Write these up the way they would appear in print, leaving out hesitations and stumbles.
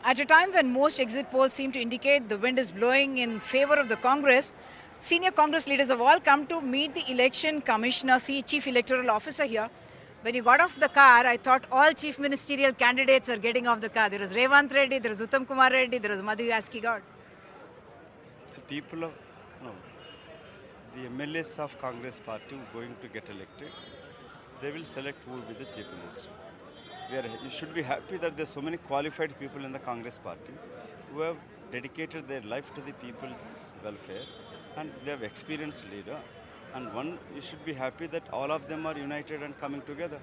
At a time when most exit polls seem to indicate the wind is blowing in favor of the Congress, senior Congress leaders have all come to meet the election commissioner, chief electoral officer here. When you got off the car, I thought all chief ministerial candidates are getting off the car. There was Revanth Reddy, there was Uttam Kumar Reddy, there was Madhu Yaskhi Goud. The people of, no, the MLAs of Congress party who are going to get elected, they will select who will be the chief minister. You should be happy that there are so many qualified people in the Congress party who have dedicated their life to the people's welfare, and they have experienced leader. And one, you should be happy that all of them are united and coming together.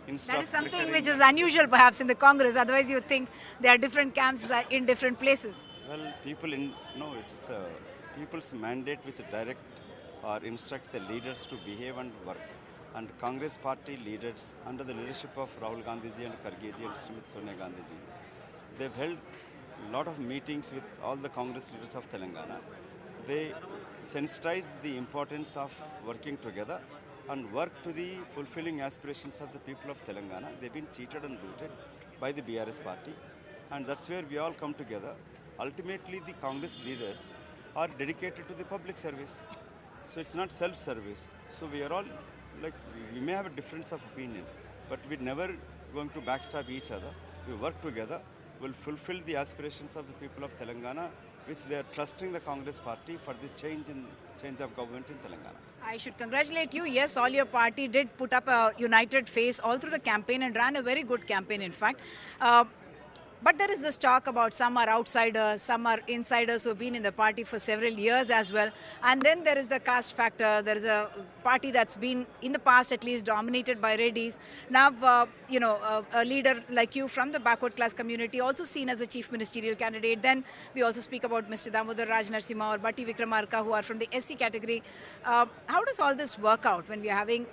That is something which is unusual perhaps in the Congress. Otherwise, you would think there are different camps in different places. Well, it's people's mandate which direct or instruct the leaders to behave and work. And Congress party leaders under the leadership of Rahul Gandhiji and Khargeji and Srimati Sonia Gandhiji, they've held a lot of meetings with all the Congress leaders of Telangana. They sensitize the importance of working together and work to the fulfilling aspirations of the people of Telangana. They've been cheated and looted by the BRS party, and that's where we all come together. Ultimately, the Congress leaders are dedicated to the public service. So it's not self-service. So we are all, we may have a difference of opinion, but we're never going to backstab each other. We work together, we'll fulfill the aspirations of the people of Telangana, which they are trusting the Congress party for this change of government in Telangana. I should congratulate you. Yes, all your party did put up a united face all through the campaign and ran a very good campaign, in fact. But there is this talk about some are outsiders, some are insiders who have been in the party for several years as well. And then there is the caste factor. There is a party that's been, in the past at least, dominated by Reddys. Now, a leader like you from the backward class community, also seen as a chief ministerial candidate. Then we also speak about Mr. Damodar Raj Narasimha or Batti Vikramarka, who are from the SC category. How does all this work out when we are having,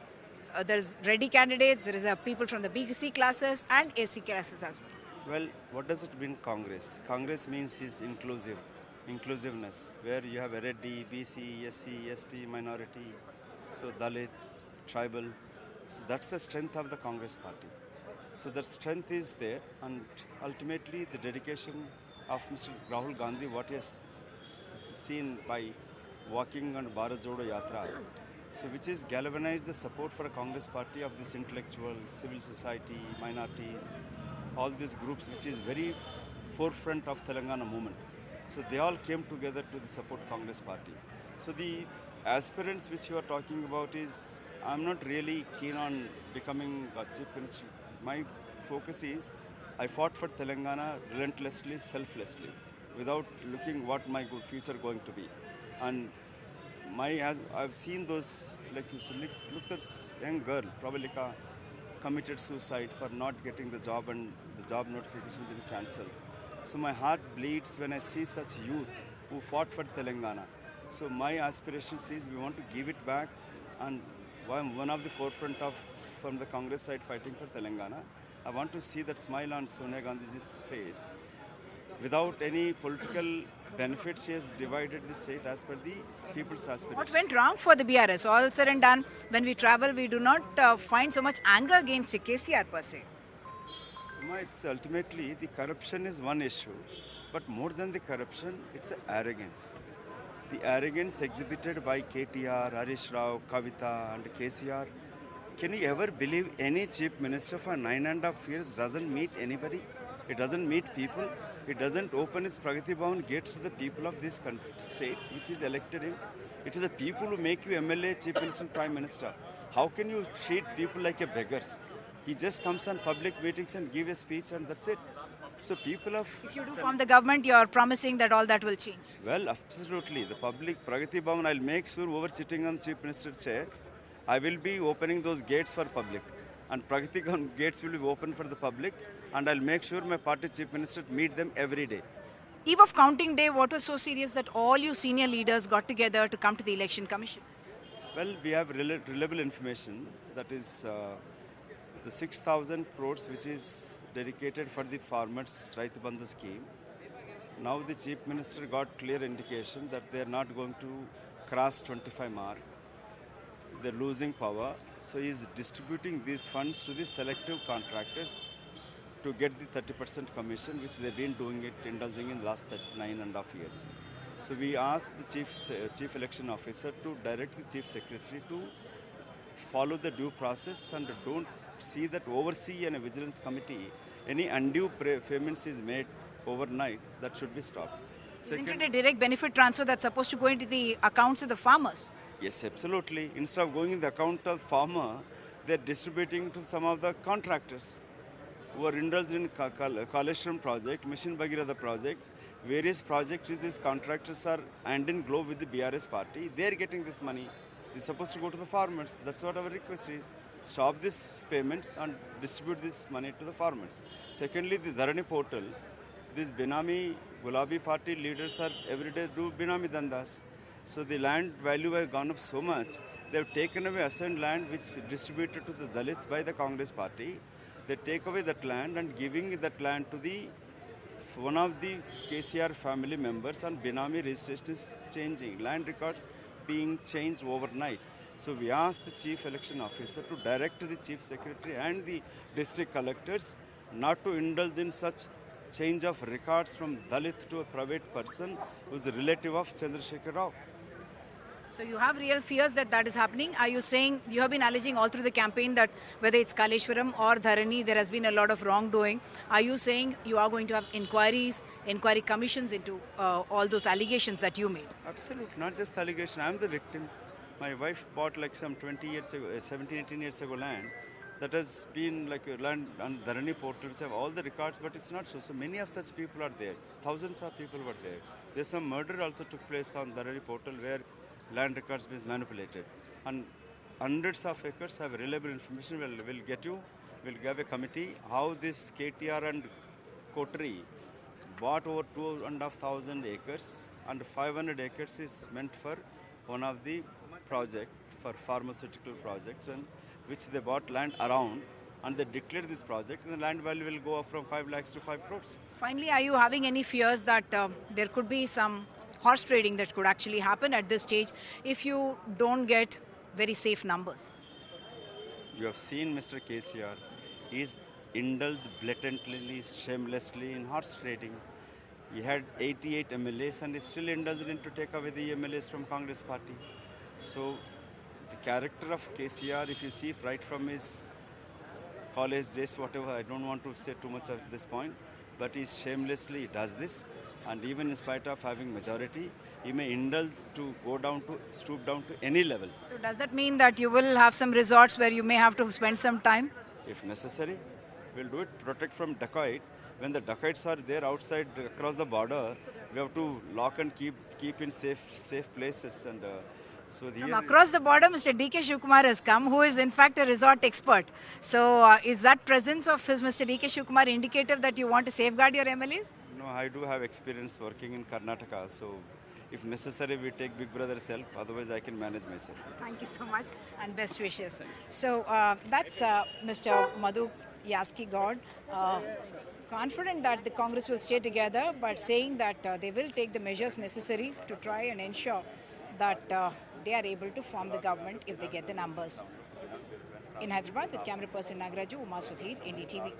there's Reddy candidates, there is people from the BC classes and SC classes as well? Well, what does it mean Congress? Congress means is inclusiveness, where you have a Reddy, BC, SC, ST, minority, so Dalit, tribal. So that's the strength of the Congress party. So that strength is there, and ultimately the dedication of Mr. Rahul Gandhi, what he has seen by walking on Bharat Jodo Yatra, so which is galvanized the support for a Congress party of this intellectual, civil society, minorities, all these groups, which is very forefront of Telangana movement. So they all came together to support Congress party. So the aspirants which you are talking about is, I'm not really keen on becoming a chief minister. My focus is, I fought for Telangana relentlessly, selflessly, without looking what my good future going to be. And I've seen those, look at this young girl, probably committed suicide for not getting the job and the job notification being cancelled. So my heart bleeds when I see such youth who fought for Telangana. So my aspirations is we want to give it back, and I'm one of the forefront from the Congress side fighting for Telangana. I want to see that smile on Sonia Gandhi's face. Without any political benefit, she has divided the state as per the people's aspiration. What went wrong for the BRS? All said and done, when we travel, we do not find so much anger against KCR per se. It's ultimately the corruption is one issue, but more than the corruption, it's arrogance. The arrogance exhibited by KTR, Harish Rao, Kavita and KCR. Can you ever believe any chief minister for 9.5 years doesn't meet anybody? It doesn't meet people. It doesn't open its Pragati Bhavan gates to the people of this state, which is elected him. It is the people who make you MLA, Chief Minister, Prime Minister. How can you treat people like a beggars? He just comes on public meetings and gives a speech and that's it. So people of... If you do form the government, you are promising that all that will change. Well, absolutely. The public Pragati Bhavan, I'll make sure whoever sitting on Chief Minister chair, I will be opening those gates for public. And Pragati Bhavan gates will be open for the public, and I'll make sure my party chief minister meet them every day. Eve of counting day, what was so serious that all you senior leaders got together to come to the election commission? Well, we have reliable information, that is the 6,000 crores which is dedicated for the farmers' Raitu Bandhu scheme. Now the chief minister got clear indication that they are not going to cross 25 mark. They're losing power. So he is distributing these funds to the selective contractors to get the 30% commission, which they've been doing it, indulging in the last 9.5 years. So we asked the chief election officer to direct the chief secretary to follow the due process and don't see that oversee and a vigilance committee, any undue payments is made overnight, that should be stopped. Isn't it a direct benefit transfer that's supposed to go into the accounts of the farmers? Yes, absolutely. Instead of going in the account of farmer, they're distributing to some of the contractors who are indulged in Kaleshwaram project, Mission Bhagirath projects, various projects which these contractors are hand in glove with the BRS party. They're getting this money. It's supposed to go to the farmers. That's what our request is. Stop these payments and distribute this money to the farmers. Secondly, the Dharani portal. These Binami Gulabi party leaders are every day do Binami Dandas. So the land value has gone up so much. They've taken away assigned land which distributed to the Dalits by the Congress party. They take away that land and giving that land to the one of the KCR family members, and Binami registration is changing. Land records being changed overnight. So we asked the chief election officer to direct the chief secretary and the district collectors not to indulge in such change of records from Dalit to a private person who is a relative of Chandrasekhar Rao. So you have real fears that that is happening. Are you saying, you have been alleging all through the campaign that whether it's Kaleshwaram or Dharani, there has been a lot of wrongdoing. Are you saying you are going to have inquiry commissions into all those allegations that you made? Absolutely, not just allegation. I'm the victim. My wife bought like some 20 years ago, 17, 18 years ago land that has been like a land on Dharani portal which have all the records, but it's not so. So many of such people are there. Thousands of people were there. There's some murder also took place on Dharani portal where land records been manipulated. And hundreds of acres have reliable information. We'll get you. We'll have a committee how this KTR and Kotri bought over 2,500 acres and 500 acres is meant for one of the project for pharmaceutical projects, and which they bought land around and they declared this project, and the land value will go up from 5 lakhs to 5 crores. Finally, are you having any fears that there could be some horse trading that could actually happen at this stage if you don't get very safe numbers? You have seen Mr. KCR. He's indulged blatantly, shamelessly in horse trading. He had 88 MLAs and is still indulged in to take away the MLAs from Congress party. So the character of KCR, if you see right from his college days, whatever, I don't want to say too much at this point, but he shamelessly does this. And even in spite of having majority, he may indulge to go down to, stoop down to any level. So does that mean that you will have some resorts where you may have to spend some time? If necessary, we'll do it, protect from dacoit. When the dacoits are there outside across the border, we have to lock and keep in safe places. And so From across the border, Mr. D.K. Shivkumar has come, who is in fact a resort expert. So is that presence of his Mr. D.K. Shivkumar indicative that you want to safeguard your MLAs? No, I do have experience working in Karnataka, so if necessary, we take Big Brother's help. Otherwise, I can manage myself. Thank you so much and best wishes. So that's Mr. Madhu Yaskhi Goud, confident that the Congress will stay together, but saying that they will take the measures necessary to try and ensure that they are able to form the government if they get the numbers. In Hyderabad, with camera person Nagaraju, Sudhir, NDTV.